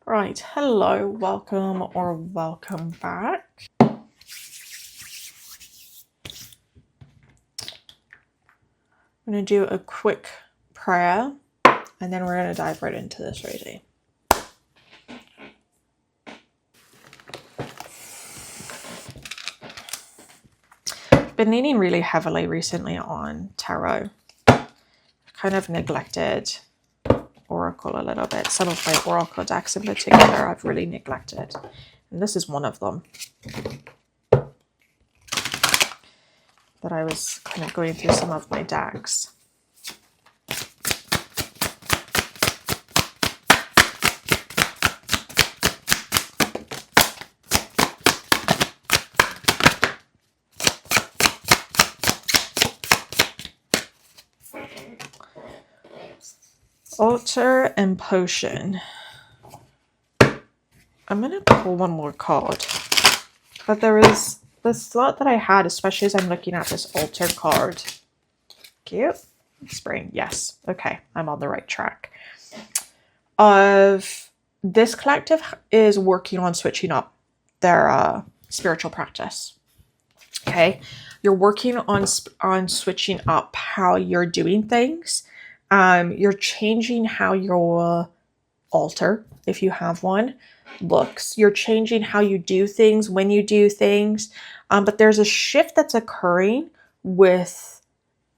Right, hello, welcome or welcome back. I'm going to do a quick prayer and then we're going to dive right into this reading. I've been leaning really heavily recently on tarot. I've kind of neglected Oracle a little bit. Some of my Oracle decks in particular I've really neglected. And this is one of them that I was kind of going through some of my decks. Altar and Potion. I'm going to pull one more card. But there is this thought that I had, especially as I'm looking at this altar card. Cute. Spring. Yes. Okay. I'm on the right track. Of this collective is working on switching up their spiritual practice. Okay. You're working on switching up how you're doing things. You're changing how your altar, if you have one, looks. You're changing how you do things, when you do things. But there's a shift that's occurring with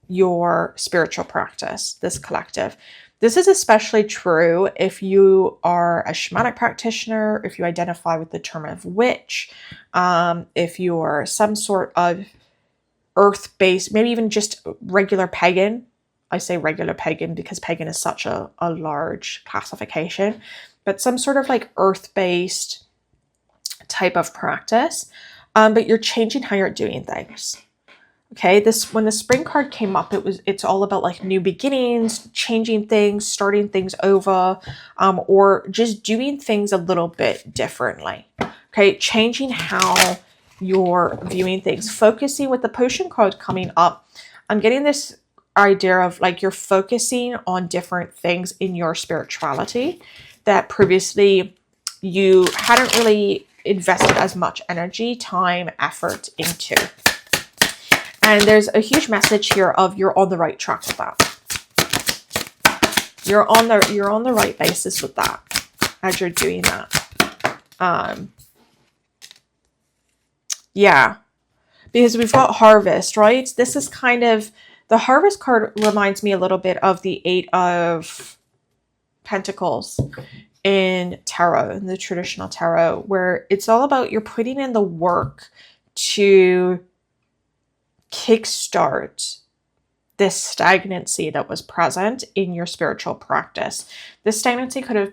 your spiritual practice, this collective. This is especially true if you are a shamanic practitioner, if you identify with the term of witch, if you're some sort of earth-based, maybe even just regular pagan. I say regular pagan because pagan is such a large classification, but some sort of like earth-based type of practice. But you're changing how you're doing things. Okay, when the spring card came up, it's all about like new beginnings, changing things, starting things over, or just doing things a little bit differently. Okay, changing how you're viewing things, focusing with the potion card coming up. I'm getting this idea of like you're focusing on different things in your spirituality that previously you hadn't really invested as much energy, time, effort into. And there's a huge message here of you're on the right track with that. You're on the right basis with that as you're doing that. Yeah, because we've got harvest, right? This is kind of the harvest card reminds me a little bit of the Eight of Pentacles in tarot, in the traditional tarot, where it's all about you're putting in the work to kickstart this stagnancy that was present in your spiritual practice. This stagnancy could have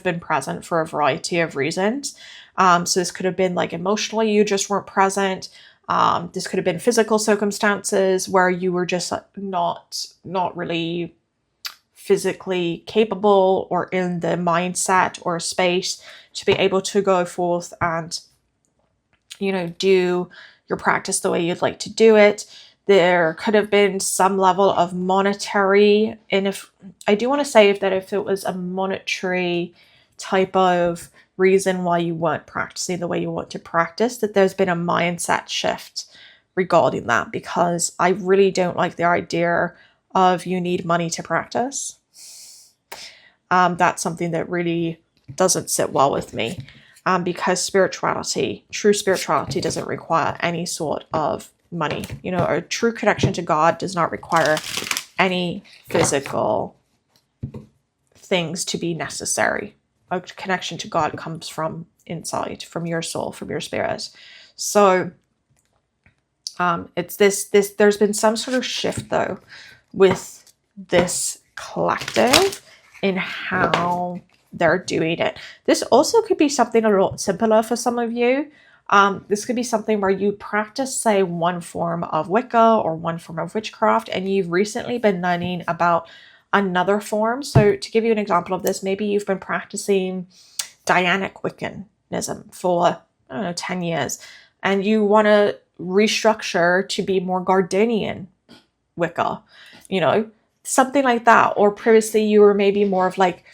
been present for a variety of reasons. So this could have been like emotionally you just weren't present. This could have been physical circumstances where you were just not really physically capable or in the mindset or space to be able to go forth and, do your practice the way you'd like to do it. There could have been some level of monetary, and if I do want to say that if it was a monetary type of reason why you weren't practicing the way you want to practice, that there's been a mindset shift regarding that, because I really don't like the idea of you need money to practice. That's something that really doesn't sit well with me, because true spirituality doesn't require any sort of money. A true connection to God does not require any physical things to be necessary. A connection to God comes from inside, from your soul, from your spirit. So it's this there's been some sort of shift though with this collective in how they're doing it. This also could be something a lot simpler for some of you. This could be something where you practice, say, one form of Wicca or one form of witchcraft, and you've recently been learning about another form. So to give you an example of this, maybe you've been practicing Dianic Wiccanism for, 10 years, and you want to restructure to be more Gardenian Wicca, something like that. Or previously you were maybe more of like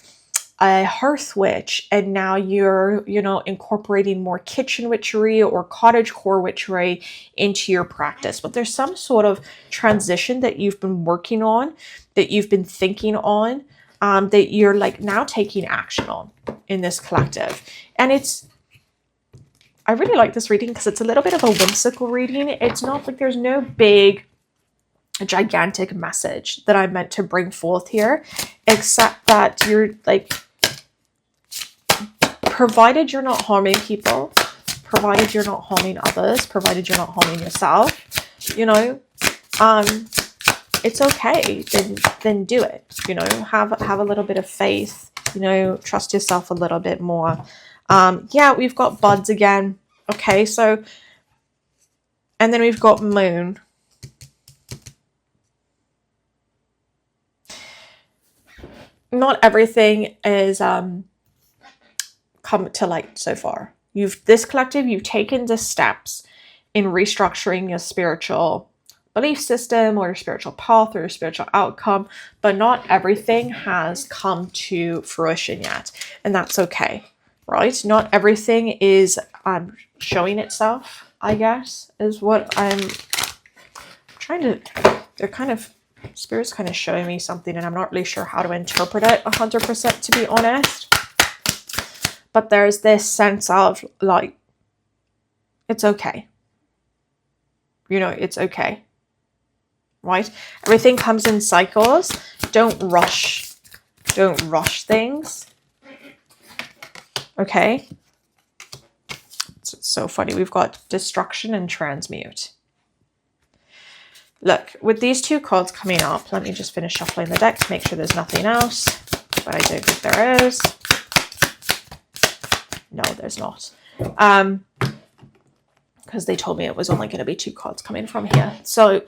a hearth witch, and now you're, incorporating more kitchen witchery or cottagecore witchery into your practice. But there's some sort of transition that you've been working on, that you've been thinking on, that you're like now taking action on in this collective. And I really like this reading because it's a little bit of a whimsical reading. It's not like there's no big, gigantic message that I meant to bring forth here, except that you're like, provided you're not harming people, provided you're not harming others, provided you're not harming yourself, it's okay. Then do it. Have a little bit of faith. Trust yourself a little bit more. Yeah, we've got buds again. Okay, so, and then we've got moon. Not everything is come to light so far. This collective, you've taken the steps in restructuring your spiritual belief system or your spiritual path or your spiritual outcome, but not everything has come to fruition yet, and that's okay, right? Not everything is showing itself, I guess, is what I'm trying to. Spirit's kind of showing me something, and I'm not really sure how to interpret it 100%, to be honest. But there's this sense of like, it's okay. It's okay. Right? Everything comes in cycles. Don't rush things. Okay? It's so funny. We've got destruction and transmute. Look, with these two cards coming up, let me just finish shuffling the deck to make sure there's nothing else. But I don't think there is. No, there's not. Because they told me it was only going to be two cards coming from here. So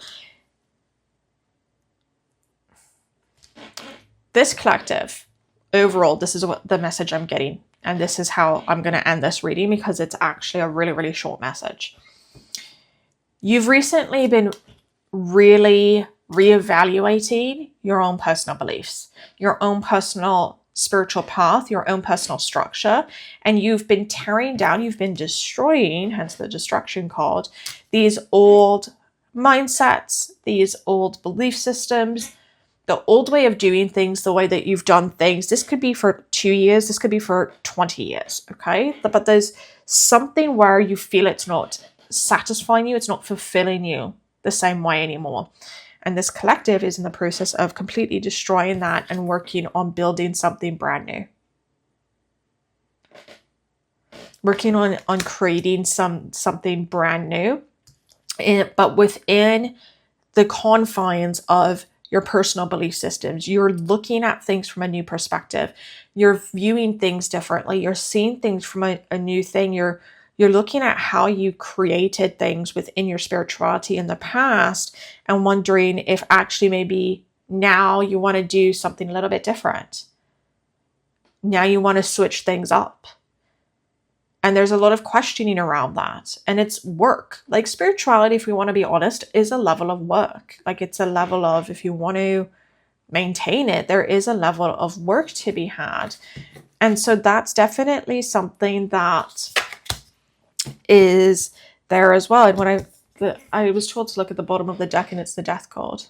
this collective, overall, this is what the message I'm getting. And this is how I'm going to end this reading, because it's actually a really, really short message. You've recently been really reevaluating your own personal beliefs, your own personal spiritual path, your own personal structure, and you've been tearing down, you've been destroying, hence the destruction card, these old mindsets, these old belief systems, the old way of doing things, the way that you've done things. This could be for 2 years, this could be for 20 years, okay? But there's something where you feel it's not satisfying you, it's not fulfilling you the same way anymore. And this collective is in the process of completely destroying that and working on building something brand new. Working on creating something brand new, but within the confines of your personal belief systems. You're looking at things from a new perspective. You're viewing things differently. You're seeing things from a new thing. You're looking at how you created things within your spirituality in the past and wondering if actually maybe now you want to do something a little bit different. Now you want to switch things up. And there's a lot of questioning around that. And it's work. Like spirituality, if we want to be honest, is a level of work. Like it's a level of, if you want to maintain it, there is a level of work to be had. And so that's definitely something that is there as well. And when I was told to look at the bottom of the deck, and it's the Death card.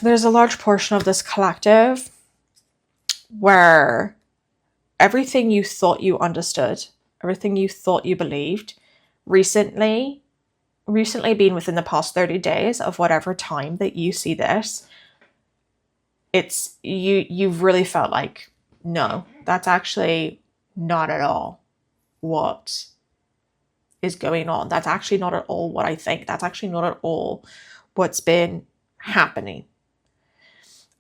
There's a large portion of this collective where everything you thought you understood, everything you thought you believed, recently being within the past 30 days of whatever time that you see this, it's you've really felt like, no, that's actually not at all what is going on. That's actually not at all what I think. That's actually not at all what's been happening.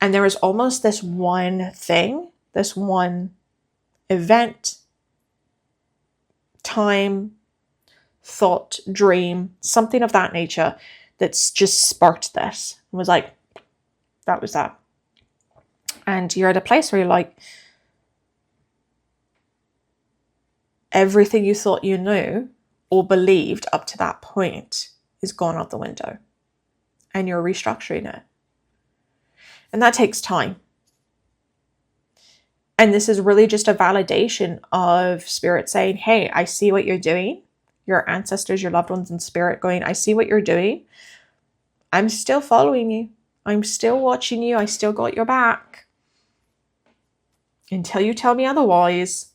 And there is almost this one thing, this one event, time, thought, dream, something of that nature that's just sparked this and was like, that was that. And you're at a place where you're like, everything you thought you knew or believed up to that point is gone out the window, and you're restructuring it. And that takes time. And this is really just a validation of spirit saying, hey, I see what you're doing. Your ancestors, your loved ones in spirit going, I see what you're doing. I'm still following you. I'm still watching you. I still got your back. Until you tell me otherwise,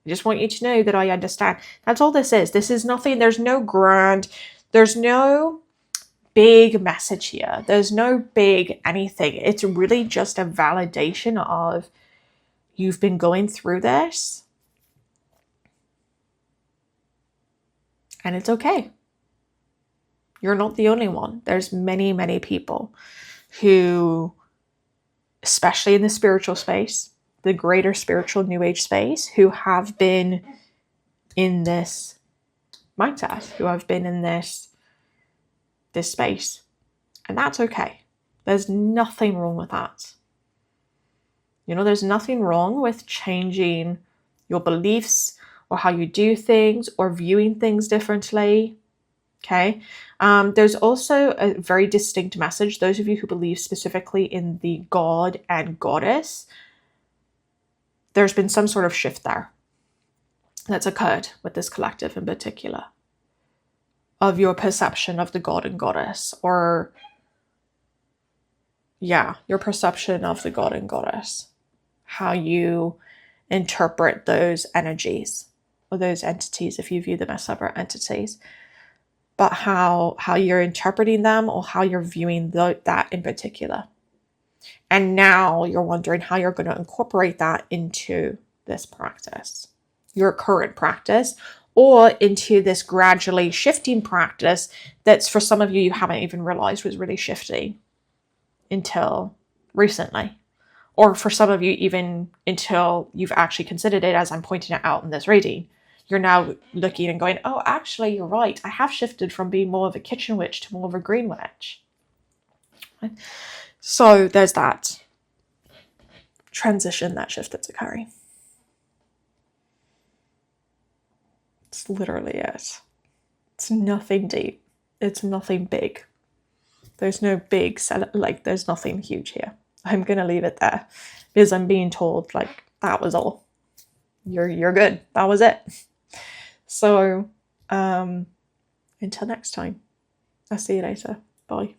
I just want you to know that I understand. That's all this is. This is nothing. There's no there's no big message here. There's no big anything. It's really just a validation of you've been going through this. And it's okay. You're not the only one. There's many, many people who, especially in the spiritual space, the greater spiritual new age space, who have been in this mindset, who have been in this space. And that's okay. There's nothing wrong with that. You know, there's nothing wrong with changing your beliefs or how you do things or viewing things differently. Okay. There's also a very distinct message. Those of you who believe specifically in the god and goddess, there's been some sort of shift there that's occurred with this collective in particular, of your perception of the god and goddess, or your perception of the god and goddess, how you interpret those energies or those entities, if you view them as separate entities, but how you're interpreting them or how you're viewing that in particular. And now you're wondering how you're going to incorporate that into this practice, your current practice, or into this gradually shifting practice that's, for some of you, you haven't even realized was really shifting until recently. Or for some of you, even until you've actually considered it, as I'm pointing it out in this reading. You're now looking and going, oh, actually, you're right. I have shifted from being more of a kitchen witch to more of a green witch. Right? So there's that transition, that shift that's occurring. It's literally it. It's nothing deep. It's nothing big. There's no big, there's nothing huge here. I'm going to leave it there because I'm being told, like, that was all. You're good. That was it. So, until next time, I'll see you later. Bye.